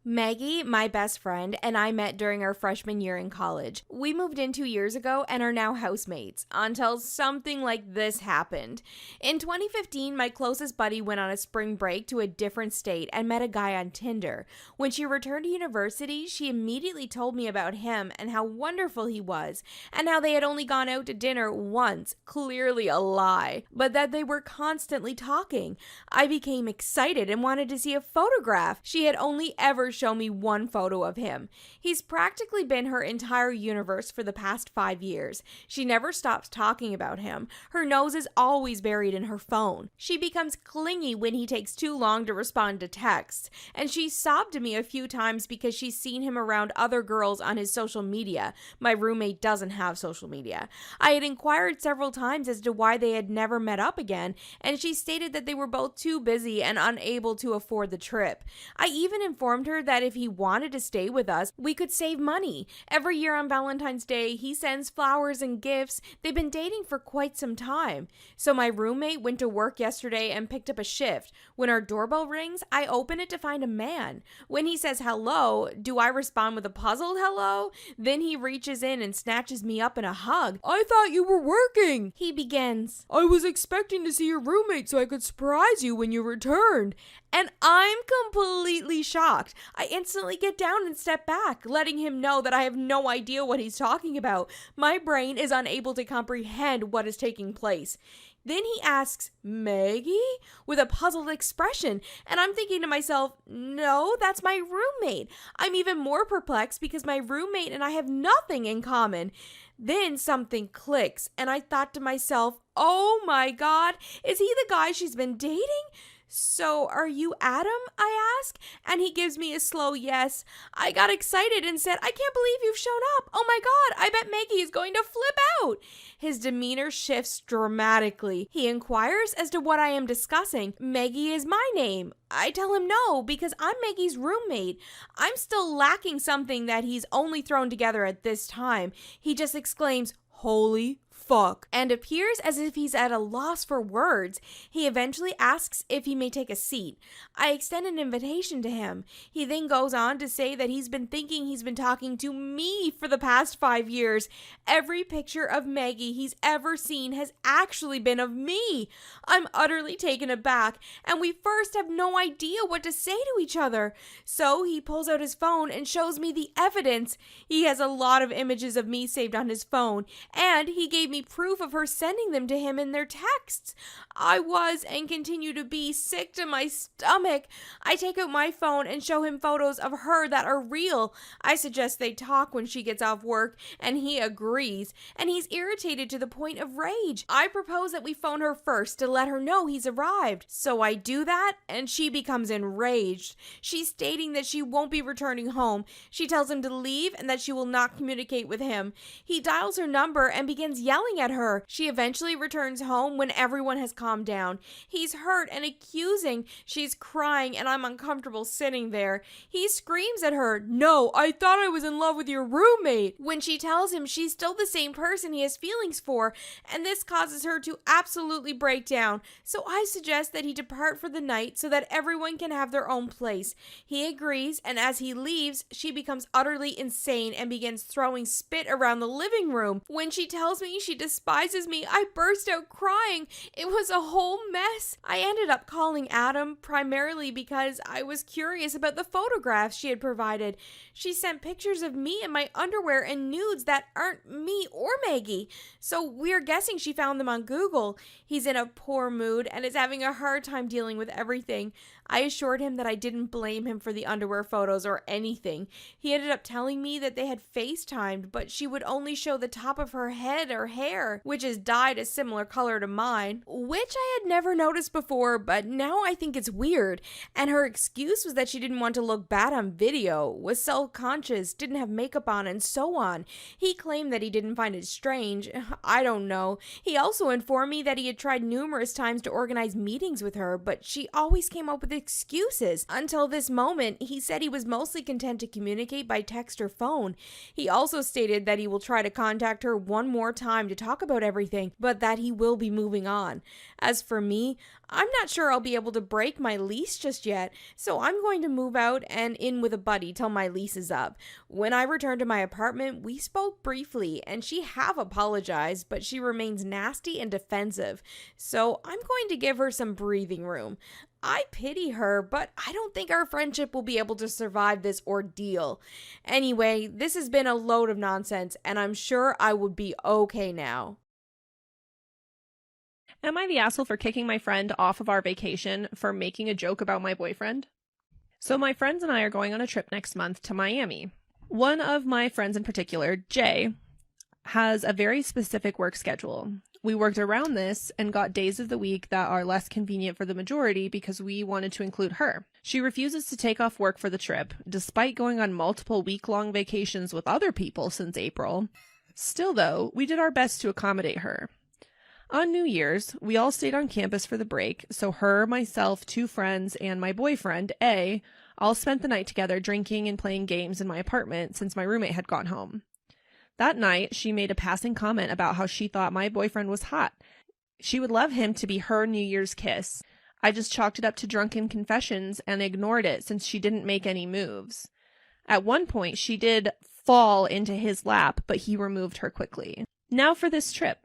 Maggie, my best friend, and I met during our freshman year in college. We moved in 2 years ago and are now housemates, until something like this happened. In 2015, my closest buddy went on a spring break to a different state and met a guy on Tinder. When she returned to university, she immediately told me about him and how wonderful he was, and how they had only gone out to dinner once, clearly a lie, but that they were constantly talking. I became excited and wanted to see a photograph. She had only ever show me one photo of him. He's practically been her entire universe for the past 5 years. She never stops talking about him. Her nose is always buried in her phone. She becomes clingy when he takes too long to respond to texts, and she sobbed to me a few times because she's seen him around other girls on his social media. My roommate doesn't have social media. I had inquired several times as to why they had never met up again, and she stated that they were both too busy and unable to afford the trip. I even informed her that if he wanted to stay with us, we could save money. Every year on Valentine's Day, he sends flowers and gifts. They've been dating for quite some time. So my roommate went to work yesterday and picked up a shift. When our doorbell rings, I open it to find a man. When he says hello, do I respond with a puzzled hello? Then he reaches in and snatches me up in a hug. "I thought you were working," he begins. "I was expecting to see your roommate so I could surprise you when you returned." And I'm completely shocked. I instantly get down and step back, letting him know that I have no idea what he's talking about. My brain is unable to comprehend what is taking place. Then he asks, "Maggie?" with a puzzled expression, and I'm thinking to myself, no, that's my roommate. I'm even more perplexed because my roommate and I have nothing in common. Then something clicks, and I thought to myself, oh my God, is he the guy she's been dating? "So, are you Adam?" I ask, and he gives me a slow yes. I got excited and said, "I can't believe you've shown up. Oh my God, I bet Maggie is going to flip out." His demeanor shifts dramatically. He inquires as to what I am discussing. Maggie is my name. I tell him no, because I'm Maggie's roommate. I'm still lacking something that he's only thrown together at this time. He just exclaims, "Holy fuck," and appears as if he's at a loss for words. He eventually asks if he may take a seat. I extend an invitation to him. He then goes on to say that he's been thinking he's been talking to me for the past 5 years. Every picture of Maggie he's ever seen has actually been of me. I'm utterly taken aback, and we first have no idea what to say to each other. So he pulls out his phone and shows me the evidence. He has a lot of images of me saved on his phone, and he gave me proof of her sending them to him in their texts. I was and continue to be sick to my stomach. I take out my phone and show him photos of her that are real. I suggest they talk when she gets off work, and he agrees, and he's irritated to the point of rage. I propose that we phone her first to let her know he's arrived. So I do that, and she becomes enraged. She's stating that she won't be returning home. She tells him to leave and that she will not communicate with him. He dials her number and begins yelling at her. She eventually returns home when everyone has calmed down. He's hurt and accusing. She's crying, and I'm uncomfortable sitting there. He screams at her, "No, I thought I was in love with your roommate," when she tells him she's still the same person he has feelings for, and this causes her to absolutely break down. So I suggest that he depart for the night so that everyone can have their own place. He agrees, and as he leaves, she becomes utterly insane and begins throwing spit around the living room. When she tells me she despises me, I burst out crying. It was a whole mess. I ended up calling Adam primarily because I was curious about the photographs she had provided. She sent pictures of me in my underwear and nudes that aren't me or Maggie, so we're guessing she found them on Google. He's in a poor mood and is having a hard time dealing with everything. I assured him that I didn't blame him for the underwear photos or anything. He ended up telling me that they had FaceTimed, but she would only show the top of her head or hair, which is dyed a similar color to mine, which I had never noticed before, but now I think it's weird. And her excuse was that she didn't want to look bad on video, was self-conscious, didn't have makeup on, and so on. He claimed that he didn't find it strange. I don't know. He also informed me that he had tried numerous times to organize meetings with her, but she always came up with excuses. Until this moment, he said he was mostly content to communicate by text or phone. He also stated that he will try to contact her one more time to talk about everything, but that he will be moving on. As for me, I'm not sure I'll be able to break my lease just yet, so I'm going to move out and in with a buddy till my lease is up. When I returned to my apartment, we spoke briefly, and she have apologized, but she remains nasty and defensive, so I'm going to give her some breathing room. I pity her, but I don't think our friendship will be able to survive this ordeal. Anyway, this has been a load of nonsense, and I'm sure I would be okay now. Am I the asshole for kicking my friend off of our vacation for making a joke about my boyfriend? So my friends and I are going on a trip next month to Miami. One of my friends in particular, Jay, has a very specific work schedule. We worked around this and got days of the week that are less convenient for the majority because we wanted to include her. She refuses to take off work for the trip, despite going on multiple week-long vacations with other people since April. Still, though, we did our best to accommodate her. On New Year's, we all stayed on campus for the break, so her, myself, 2 friends, and my boyfriend, A, all spent the night together drinking and playing games in my apartment since my roommate had gone home. That night, she made a passing comment about how she thought my boyfriend was hot. She would love him to be her New Year's kiss. I just chalked it up to drunken confessions and ignored it since she didn't make any moves. At one point, she did fall into his lap, but he removed her quickly. Now for this trip.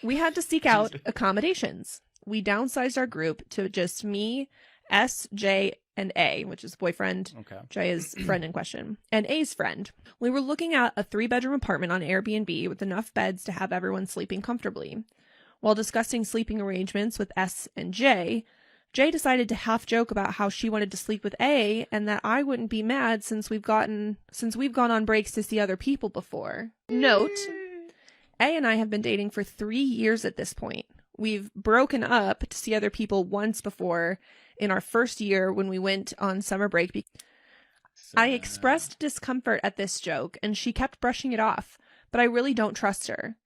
We had to seek out accommodations. We downsized our group to just me, S, J, and A, which is boyfriend. Okay. J is friend in question, and A's friend. We were looking at a 3-bedroom apartment on Airbnb with enough beds to have everyone sleeping comfortably. While discussing sleeping arrangements with S and J, J decided to half joke about how she wanted to sleep with A and that I wouldn't be mad since we've gone on breaks to see other people before. Note, A and I have been dating for 3 years at this point. We've broken up to see other people once before in our first year when we went on summer break. I expressed discomfort at this joke, and she kept brushing it off, but I really don't trust her.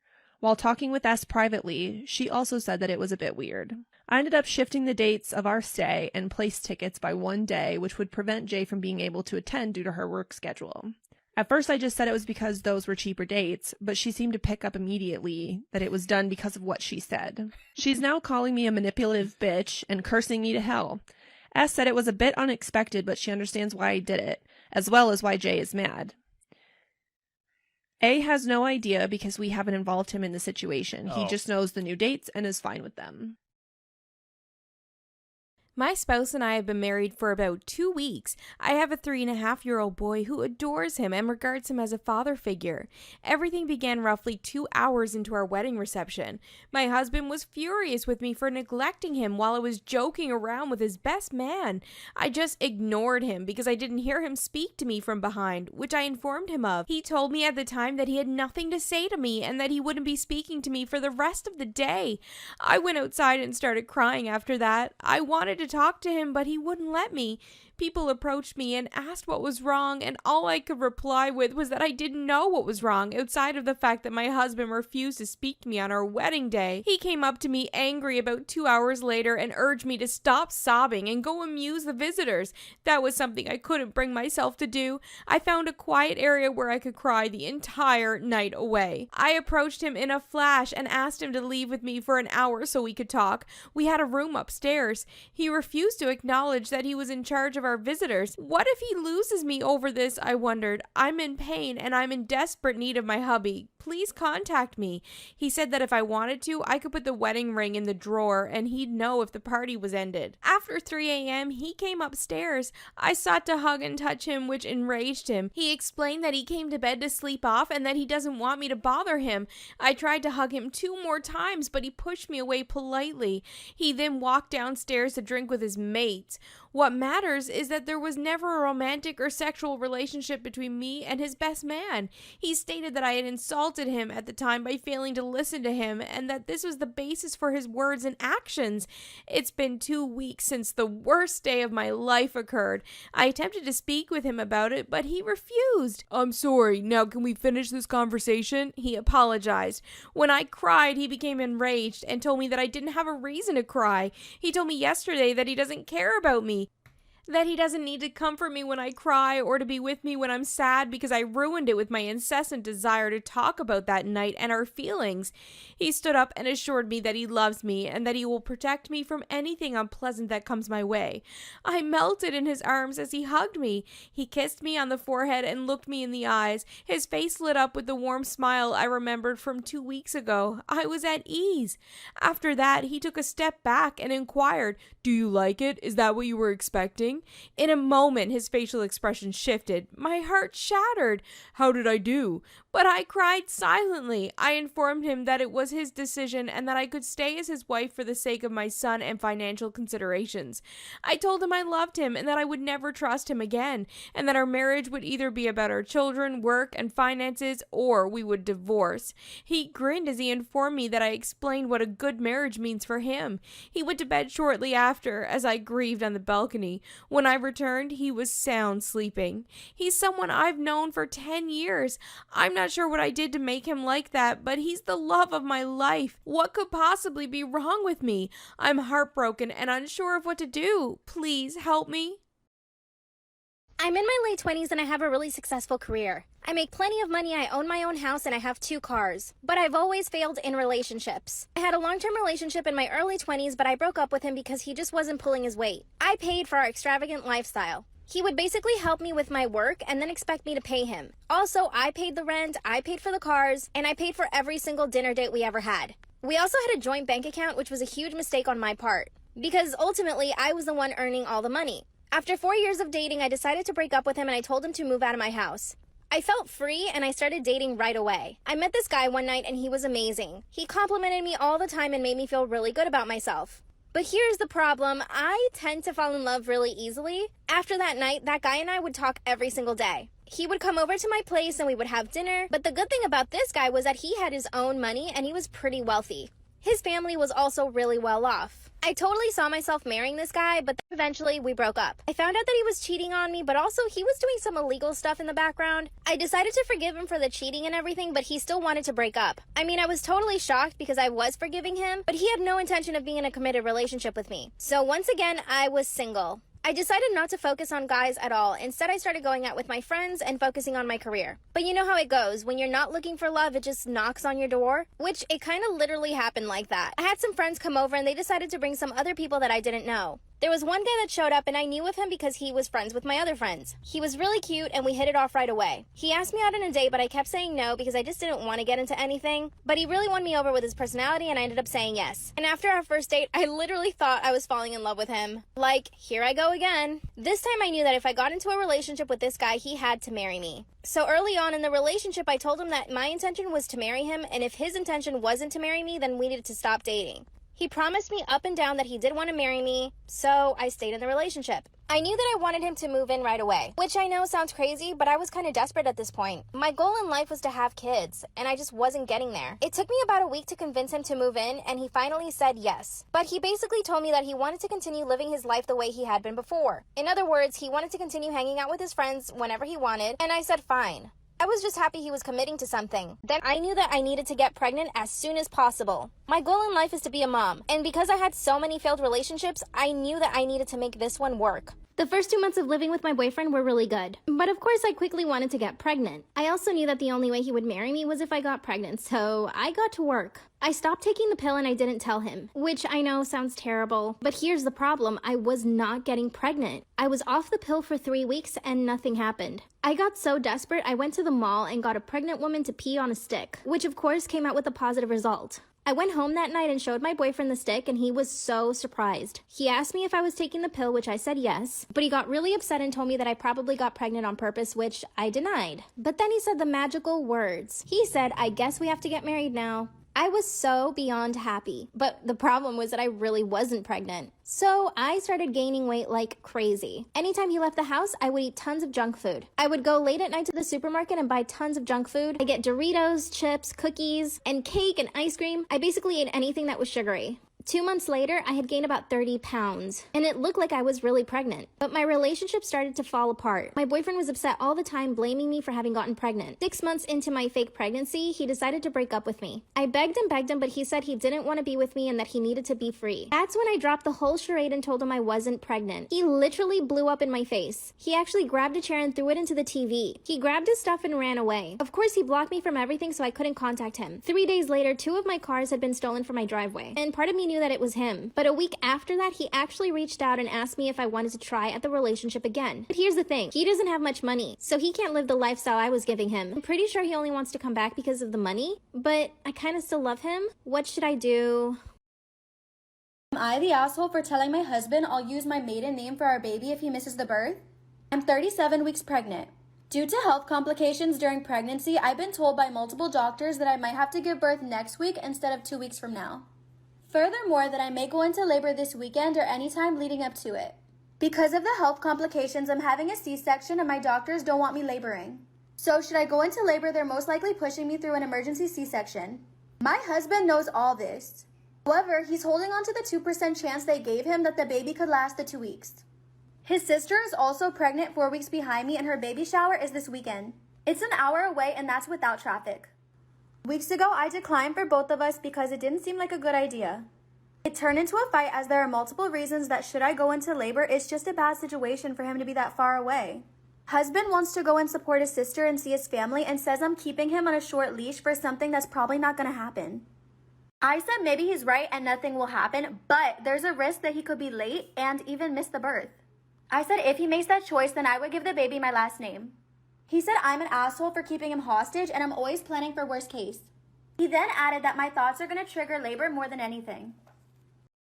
While talking with S privately, she also said that it was a bit weird. I ended up shifting the dates of our stay and placed tickets by 1 day, which would prevent Jay from being able to attend due to her work schedule. At first, I just said it was because those were cheaper dates, but she seemed to pick up immediately that it was done because of what she said. She's now calling me a manipulative bitch and cursing me to hell. S said it was a bit unexpected, but she understands why I did it, as well as why Jay is mad. A has no idea because we haven't involved him in the situation. He just knows the new dates and is fine with them. My spouse and I have been married for about 2 weeks. I have a 3.5-year-old boy who adores him and regards him as a father figure. Everything began roughly 2 hours into our wedding reception. My husband was furious with me for neglecting him while I was joking around with his best man. I just ignored him because I didn't hear him speak to me from behind, which I informed him of. He told me at the time that he had nothing to say to me and that he wouldn't be speaking to me for the rest of the day. I went outside and started crying after that. I wanted to talk to him, but he wouldn't let me. People approached me and asked what was wrong, and all I could reply with was that I didn't know what was wrong, outside of the fact that my husband refused to speak to me on our wedding day. He came up to me angry about 2 hours later and urged me to stop sobbing and go amuse the visitors. That was something I couldn't bring myself to do. I found a quiet area where I could cry the entire night away. I approached him in a flash and asked him to leave with me for an hour so we could talk. We had a room upstairs. He refused to acknowledge that he was in charge of our visitors. What if he loses me over this? I wondered. I'm in pain and I'm in desperate need of my hubby. Please contact me. He said that if I wanted to, I could put the wedding ring in the drawer and he'd know if the party was ended. After 3 a.m., he came upstairs. I sought to hug and touch him, which enraged him. He explained that he came to bed to sleep off and that he doesn't want me to bother him. I tried to hug him 2 more times, but he pushed me away politely. He then walked downstairs to drink with his mates. What matters is that there was never a romantic or sexual relationship between me and his best man. He stated that I had insulted him at the time by failing to listen to him and that this was the basis for his words and actions. It's been 2 weeks since the worst day of my life occurred. I attempted to speak with him about it, but he refused. I'm sorry. Now can we finish this conversation? He apologized. When I cried, he became enraged and told me that I didn't have a reason to cry. He told me yesterday that he doesn't care about me. That he doesn't need to comfort me when I cry or to be with me when I'm sad because I ruined it with my incessant desire to talk about that night and our feelings. He stood up and assured me that he loves me and that he will protect me from anything unpleasant that comes my way. I melted in his arms as he hugged me. He kissed me on the forehead and looked me in the eyes. His face lit up with the warm smile I remembered from 2 weeks ago. I was at ease. After that, he took a step back and inquired, "Do you like it? Is that what you were expecting?" In a moment, his facial expression shifted. My heart shattered. How did I do? But I cried silently. I informed him that it was his decision and that I could stay as his wife for the sake of my son and financial considerations. I told him I loved him and that I would never trust him again, and that our marriage would either be about our children, work, and finances, or we would divorce. He grinned as he informed me that I explained what a good marriage means for him. He went to bed shortly after, as I grieved on the balcony. When I returned, he was sound sleeping. He's someone I've known for 10 years. I'm not sure what I did to make him like that, but he's the love of my life. What could possibly be wrong with me? I'm heartbroken and unsure of what to do. Please help me. I'm in my late 20s and I have a really successful career. I make plenty of money, I own my own house, and I have 2 cars. But I've always failed in relationships. I had a long-term relationship in my early 20s, but I broke up with him because he just wasn't pulling his weight. I paid for our extravagant lifestyle. He would basically help me with my work and then expect me to pay him. Also, I paid the rent, I paid for the cars, and I paid for every single dinner date we ever had. We also had a joint bank account, which was a huge mistake on my part, because ultimately I was the one earning all the money. After 4 years of dating, I decided to break up with him and I told him to move out of my house. I felt free and I started dating right away. I met this guy one night and he was amazing. He complimented me all the time and made me feel really good about myself. But here's the problem, I tend to fall in love really easily. After that night, that guy and I would talk every single day. He would come over to my place and we would have dinner, but the good thing about this guy was that he had his own money and he was pretty wealthy. His family was also really well off. I totally saw myself marrying this guy, but then eventually we broke up. I found out that he was cheating on me, but also he was doing some illegal stuff in the background. I decided to forgive him for the cheating and everything, but he still wanted to break up. I mean, I was totally shocked because I was forgiving him, but he had no intention of being in a committed relationship with me. So once again, I was single. I decided not to focus on guys at all. Instead, I started going out with my friends and focusing on my career. But you know how it goes. When you're not looking for love, it just knocks on your door. Which it kind of literally happened like that. I had some friends come over and they decided to bring some other people that I didn't know. There was one guy that showed up and I knew of him because he was friends with my other friends. He was really cute and we hit it off right away. He asked me out on a date, but I kept saying no because I just didn't want to get into anything. But he really won me over with his personality and I ended up saying yes. And after our first date, I literally thought I was falling in love with him. Like, here I go again. This time I knew that if I got into a relationship with this guy, he had to marry me. So early on in the relationship, I told him that my intention was to marry him, and if his intention wasn't to marry me, then we needed to stop dating. He promised me up and down that he did want to marry me, so I stayed in the relationship. I knew that I wanted him to move in right away, which I know sounds crazy, but I was kind of desperate at this point. My goal in life was to have kids, and I just wasn't getting there. It took me about a week to convince him to move in, and he finally said yes. But he basically told me that he wanted to continue living his life the way he had been before. In other words, he wanted to continue hanging out with his friends whenever he wanted, and I said fine. I was just happy he was committing to something. Then I knew that I needed to get pregnant as soon as possible. My goal in life is to be a mom, and because I had so many failed relationships, I knew that I needed to make this one work. The first 2 months of living with my boyfriend were really good, but of course I quickly wanted to get pregnant. I also knew that the only way he would marry me was if I got pregnant, so I got to work. I stopped taking the pill and I didn't tell him, which I know sounds terrible, but here's the problem, I was not getting pregnant. I was off the pill for 3 weeks and nothing happened. I got so desperate, I went to the mall and got a pregnant woman to pee on a stick, which of course came out with a positive result. I went home that night and showed my boyfriend the stick and he was so surprised. He asked me if I was taking the pill, which I said yes, but he got really upset and told me that I probably got pregnant on purpose, which I denied. But then he said the magical words. He said, "I guess we have to get married now." I was so beyond happy, but the problem was that I really wasn't pregnant. So I started gaining weight like crazy. Anytime he left the house, I would eat tons of junk food. I would go late at night to the supermarket and buy tons of junk food. I get Doritos, chips, cookies, and cake and ice cream. I basically ate anything that was sugary. 2 months later, I had gained about 30 pounds, and it looked like I was really pregnant. But my relationship started to fall apart. My boyfriend was upset all the time, blaming me for having gotten pregnant. 6 months into my fake pregnancy, he decided to break up with me. I begged him, but he said he didn't want to be with me and that he needed to be free. That's when I dropped the whole charade and told him I wasn't pregnant. He literally blew up in my face. He actually grabbed a chair and threw it into the TV. He grabbed his stuff and ran away. Of course, he blocked me from everything so I couldn't contact him. 3 days later, 2 of my cars had been stolen from my driveway, and part of me knew that it was him. But a week after that, he actually reached out and asked me if I wanted to try at the relationship again. But here's the thing, he doesn't have much money, so he can't live the lifestyle I was giving him. I'm pretty sure he only wants to come back because of the money, but I kind of still love him. What should I do? Am I the asshole for telling my husband I'll use my maiden name for our baby if he misses the birth? I'm 37 weeks pregnant. Due to health complications during pregnancy, I've been told by multiple doctors that I might have to give birth next week instead of 2 weeks from now. Furthermore, that I may go into labor this weekend or any time leading up to it. Because of the health complications, I'm having a C-section and my doctors don't want me laboring. So should I go into labor, they're most likely pushing me through an emergency C-section. My husband knows all this. However, he's holding on to the 2% chance they gave him that the baby could last the 2 weeks. His sister is also pregnant 4 weeks behind me and her baby shower is this weekend. It's an hour away and that's without traffic. Weeks ago, I declined for both of us because it didn't seem like a good idea. It turned into a fight as there are multiple reasons that should I go into labor, it's just a bad situation for him to be that far away. Husband wants to go and support his sister and see his family and says I'm keeping him on a short leash for something that's probably not going to happen. I said maybe he's right and nothing will happen, but there's a risk that he could be late and even miss the birth. I said if he makes that choice, then I would give the baby my last name. He said I'm an asshole for keeping him hostage and I'm always planning for worst case. He then added that my thoughts are going to trigger labor more than anything.